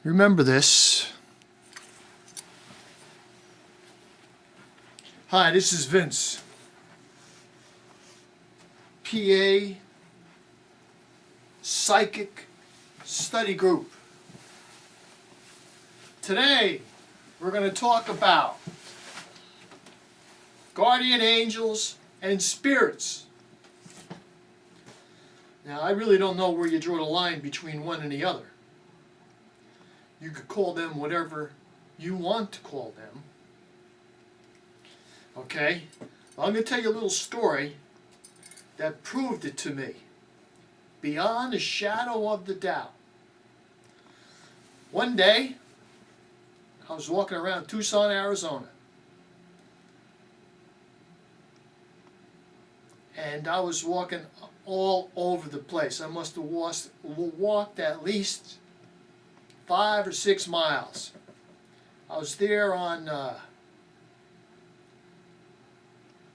Remember this. Hi, this is Vince. PA Psychic Study Group. Today, we're going to talk about guardian angels and spirits. Now, I really don't know where you draw the line between one and the other. You could call them whatever you want to call them. Okay? Well, I'm going to tell you a little story that proved it to me, beyond a shadow of the doubt. One day, I was walking around Tucson, Arizona, and I was walking all over the place. I must have walked at least 5 or 6 miles. I was there on a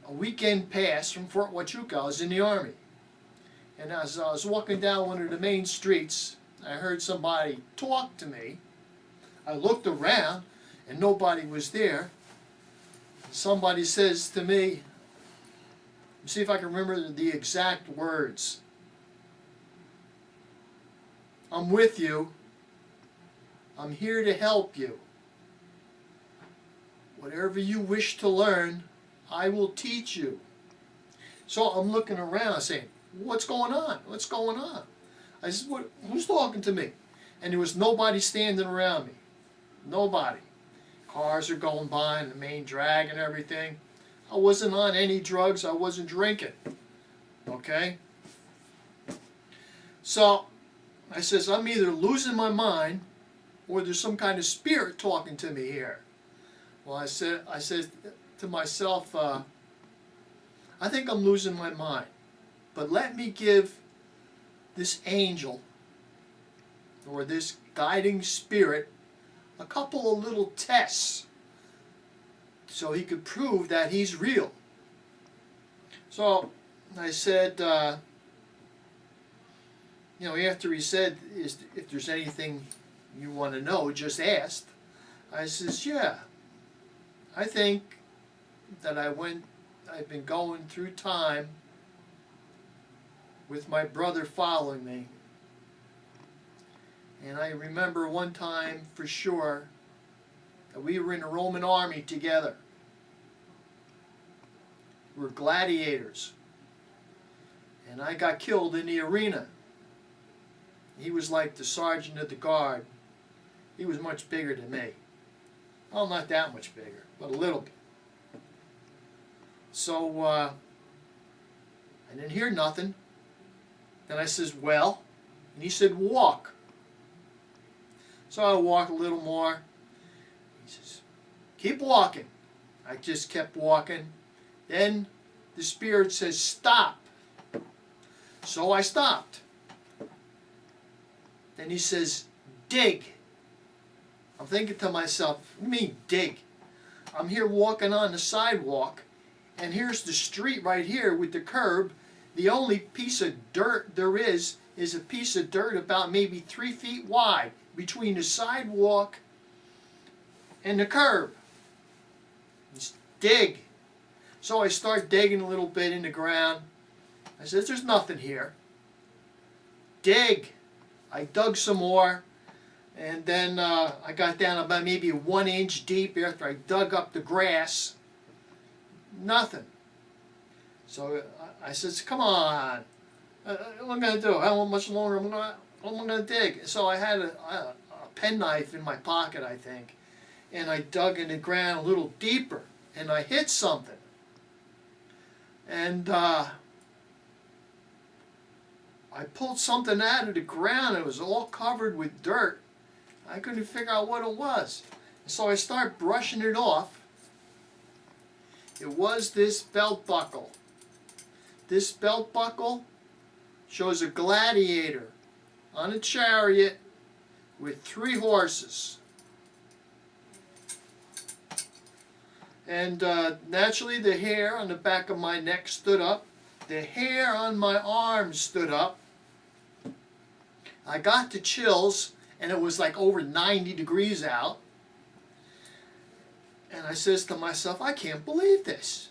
weekend pass from Fort Huachuca. I was in the Army. And as I was walking down one of the main streets, I heard somebody talk to me. I looked around, and nobody was there. Somebody says to me, let me see if I can remember the exact words. "I'm with you. I'm here to help you. Whatever you wish to learn, I will teach you." So I'm looking around saying, what's going on? What's going on? I said, who's talking to me? And there was nobody standing around me. Nobody. Cars are going by and the main drag and everything. I wasn't on any drugs. I wasn't drinking. Okay? So I says, I'm either losing my mind or there's some kind of spirit talking to me here. Well, I said to myself, I think I'm losing my mind. But let me give this angel or this guiding spirit a couple of little tests so he could prove that he's real. So I said, after he said, if there's anything you want to know, just ask. I says, yeah, I think that I've been going through time with my brother following me. And I remember one time for sure that we were in the Roman army together. We were gladiators. And I got killed in the arena. He was like the sergeant of the guard. He was much bigger than me. Well, not that much bigger, but a little bit. So I didn't hear nothing. Then I says, well, and he said, walk. So I walked a little more. He says, keep walking. I just kept walking. Then the spirit says, stop. So I stopped. Then he says, dig. I'm thinking to myself, what do you mean dig? I'm here walking on the sidewalk, and here's the street right here with the curb. The only piece of dirt there is a piece of dirt about maybe 3 feet wide between the sidewalk and the curb. Just dig. So I start digging a little bit in the ground. I said, there's nothing here. Dig. I dug some more, and then I got down about maybe 1 inch deep after I dug up the grass. Nothing. So I says, come on. What am I going to do? How much longer am I going to dig? So I had a penknife in my pocket, I think, and I dug in the ground a little deeper, and I hit something. And I pulled something out of the ground. It was all covered with dirt. I couldn't figure out what it was. So I started brushing it off. It was this belt buckle. This belt buckle shows a gladiator on a chariot with 3 horses. And naturally the hair on the back of my neck stood up. The hair on my arms stood up. I got the chills, and it was like over 90 degrees out. And I says to myself, I can't believe this.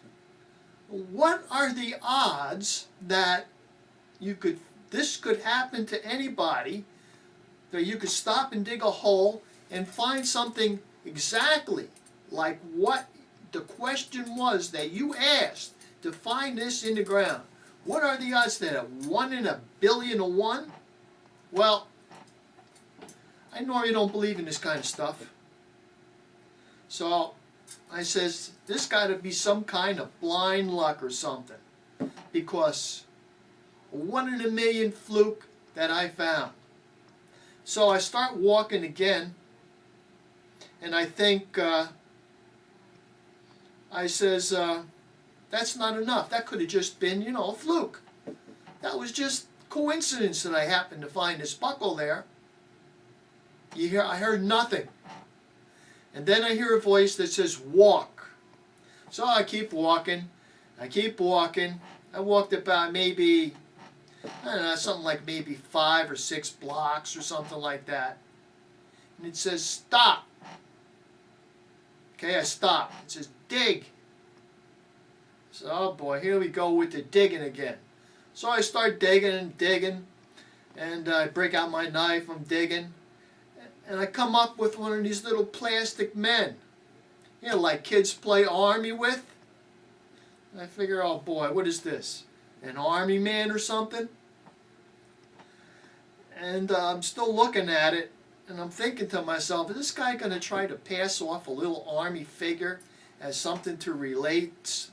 What are the odds that this could happen to anybody, that you could stop and dig a hole and find something exactly like what the question was that you asked to find this in the ground? What are the odds that 1 in a billion to 1? Well, I normally don't believe in this kind of stuff. So I says, this got to be some kind of blind luck or something, because a 1 in a million fluke that I found. So I start walking again, and I think, I says, that's not enough. That could have just been, a fluke. That was just coincidence that I happened to find this buckle there. I heard nothing. And then I hear a voice that says, walk. So I keep walking. I keep walking. I walked about maybe, I don't know, something like maybe 5 or 6 blocks or something like that. And it says, stop. Okay, I stop. It says, dig. So, oh boy, here we go with the digging again. So I start digging and digging, and I break out my knife, I'm digging, and I come up with one of these little plastic men, like kids play army with. And I figure, oh boy, what is this? An army man or something? And I'm still looking at it, and I'm thinking to myself, is this guy going to try to pass off a little army figure as something to relate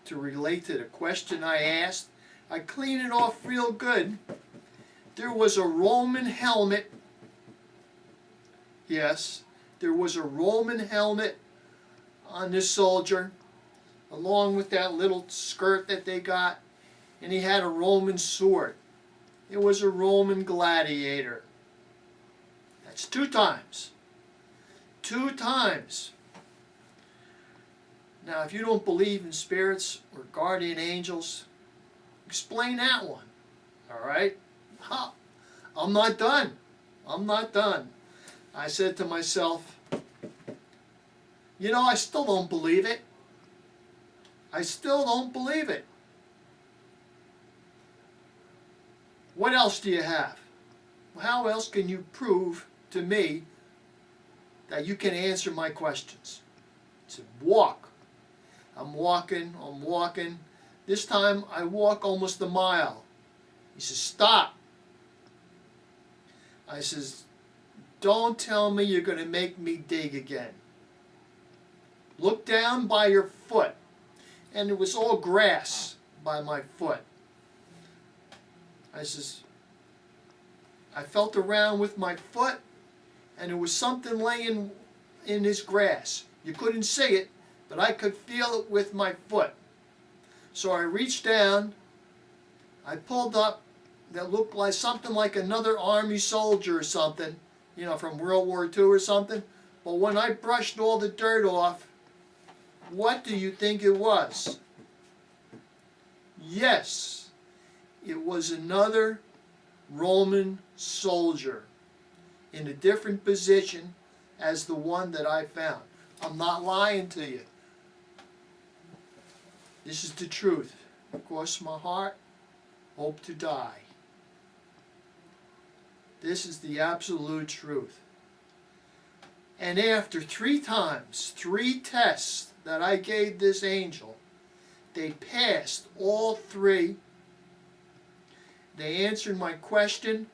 to the question I asked? I clean it off real good. There was a Roman helmet. Yes, there was a Roman helmet on this soldier, along with that little skirt that they got, and he had a Roman sword. It was a Roman gladiator. That's 2 times. 2 times. Now, if you don't believe in spirits or guardian angels, explain that one. All right? I'm not done. I'm not done. I said to myself, I still don't believe it. I still don't believe it. What else do you have? How else can you prove to me that you can answer my questions? I said, walk. I'm walking, I'm walking. This time I walk almost a mile. He says, stop. I says, don't tell me you're going to make me dig again. Look down by your foot. And it was all grass by my foot. I says, I felt around with my foot, and there was something laying in this grass. You couldn't see it, but I could feel it with my foot. So I reached down, I pulled up that looked like something like another army soldier or something, from World War II or something. But when I brushed all the dirt off, what do you think it was? Yes, it was another Roman soldier in a different position as the one that I found. I'm not lying to you. This is the truth. Cross my heart, hope to die. This is the absolute truth. And after 3 times, 3 tests that I gave this angel, they passed all 3. They answered my question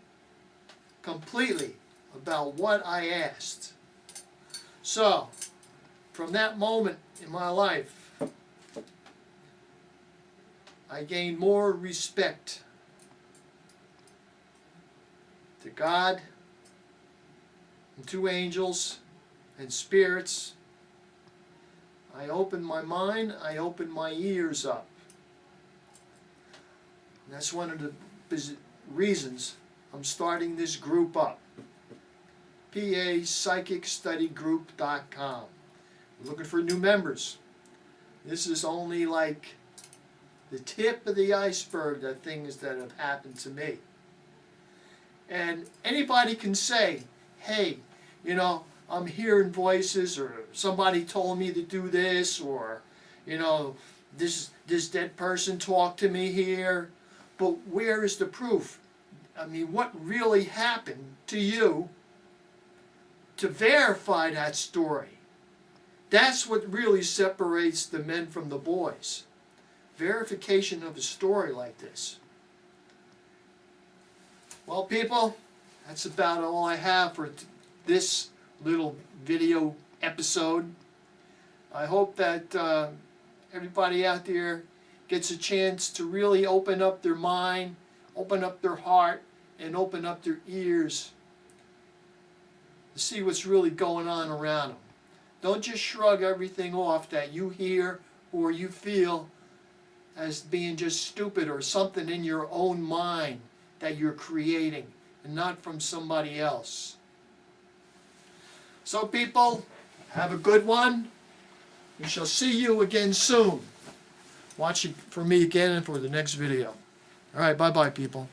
completely about what I asked. So, from that moment in my life, I gained more respect to God and to angels and spirits. I opened my mind, I opened my ears up. And that's one of the reasons I'm starting this group up. PAPsychicstudygroup.com. We're looking for new members. This is only like the tip of the iceberg of things that have happened to me. And anybody can say, hey, you know, I'm hearing voices, or somebody told me to do this, or, you know, this dead person talked to me here. But where is the proof? I mean, what really happened to you to verify that story? That's what really separates the men from the boys. Verification of a story like this. Well, people, that's about all I have for this little video episode. I hope that everybody out there gets a chance to really open up their mind, open up their heart, and open up their ears to see what's really going on around them. Don't just shrug everything off that you hear or you feel as being just stupid or something in your own mind that you're creating and not from somebody else. So people, have a good one. We shall see you again soon. Watch it for me again and for the next video. All right, bye-bye, people.